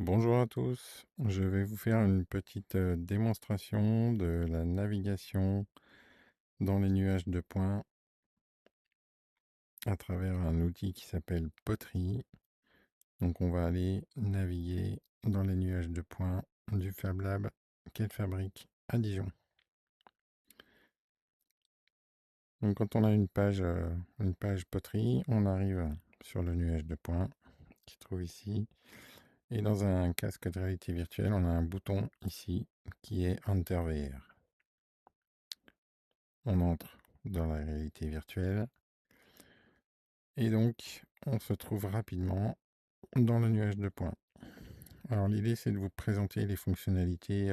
Bonjour à tous, je vais vous faire une petite démonstration de la navigation dans les nuages de points à travers un outil qui s'appelle Poterie. Donc on va aller naviguer dans les nuages de points du Fab Lab qu'elle fabrique à Dijon. Donc quand on a une page Poterie, on arrive sur le nuage de points qui se trouve ici. Et dans un casque de réalité virtuelle, on a un bouton ici qui est Enter VR. On entre dans la réalité virtuelle et donc on se trouve rapidement dans le nuage de points. Alors l'idée c'est de vous présenter les fonctionnalités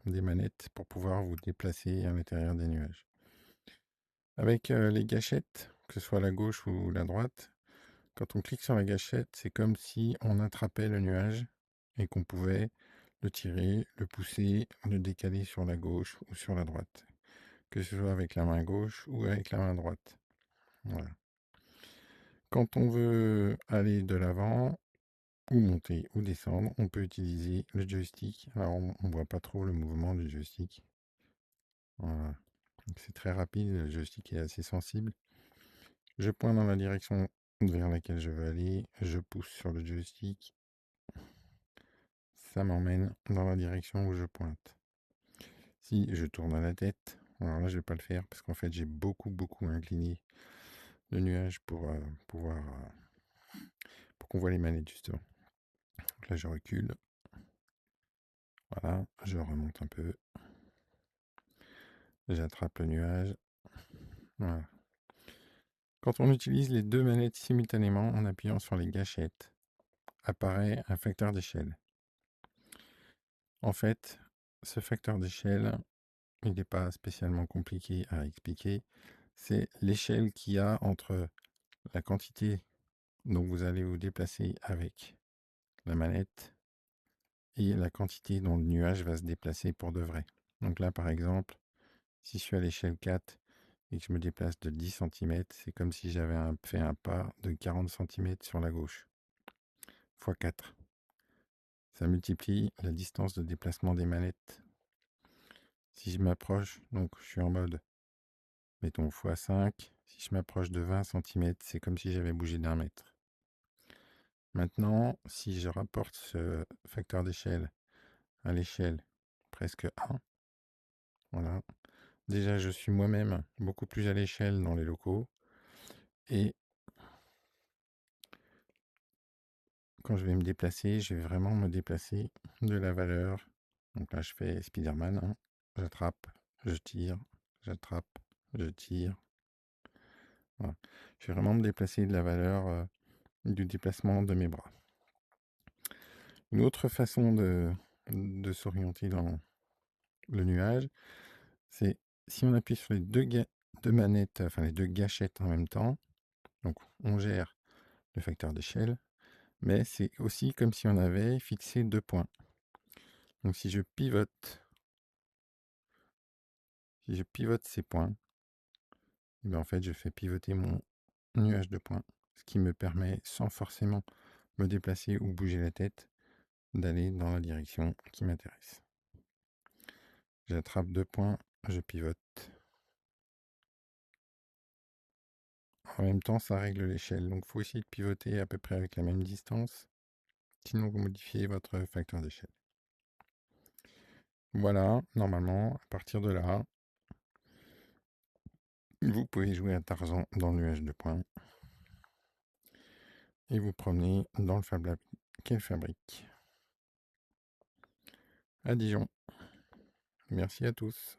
des manettes pour pouvoir vous déplacer à l'intérieur des nuages. Avec les gâchettes, que ce soit la gauche ou la droite, quand on clique sur la gâchette, c'est comme si on attrapait le nuage et qu'on pouvait le tirer, le pousser, le décaler sur la gauche ou sur la droite, que ce soit avec la main gauche ou avec la main droite. Voilà. Quand on veut aller de l'avant, ou monter ou descendre, on peut utiliser le joystick. Alors on ne voit pas trop le mouvement du joystick. Voilà. C'est très rapide, le joystick est assez sensible. Je pointe dans la direction vers laquelle je veux aller, je pousse sur le joystick, ça m'emmène dans la direction où je pointe. Si je tourne à la tête, alors là je vais pas le faire parce qu'en fait j'ai beaucoup incliné le nuage pour pouvoir pour qu'on voit les manettes justement. Donc là je recule, voilà, je remonte un peu, j'attrape le nuage, voilà. Quand on utilise les deux manettes simultanément en appuyant sur les gâchettes, apparaît un facteur d'échelle. En fait, ce facteur d'échelle, il n'est pas spécialement compliqué à expliquer. C'est l'échelle qu'il y a entre la quantité dont vous allez vous déplacer avec la manette et la quantité dont le nuage va se déplacer pour de vrai. Donc là, par exemple, si je suis à l'échelle 4 et que je me déplace de 10 cm, c'est comme si j'avais fait un pas de 40 cm sur la gauche, fois 4. Ça multiplie la distance de déplacement des manettes. Si je m'approche, donc je suis en mode, mettons x5, si je m'approche de 20 cm, c'est comme si j'avais bougé d'un mètre. Maintenant, si je rapporte ce facteur d'échelle à l'échelle presque 1, voilà. Déjà, je suis moi-même beaucoup plus à l'échelle dans les locaux. Et quand je vais me déplacer, je vais vraiment me déplacer de la valeur. Donc là, je fais Spider-Man, hein. J'attrape, je tire, j'attrape, je tire. Voilà. Je vais vraiment me déplacer de la valeur du déplacement de mes bras. Une autre façon de s'orienter dans le nuage, c'est si on appuie sur les deux manettes, enfin les deux gâchettes en même temps. Donc on gère le facteur d'échelle, mais c'est aussi comme si on avait fixé 2 points. Donc si je pivote ces points, et bien en fait je fais pivoter mon nuage de points, ce qui me permet, sans forcément me déplacer ou bouger la tête, d'aller dans la direction qui m'intéresse. J'attrape 2 points, je pivote. En même temps, ça règle l'échelle, donc il faut essayer de pivoter à peu près avec la même distance, sinon vous modifiez votre facteur d'échelle. Voilà, normalement, à partir de là, vous pouvez jouer à Tarzan dans le nuage de points et vous promener dans le Fab Lab qu'elle fabrique à Dijon. Merci à tous.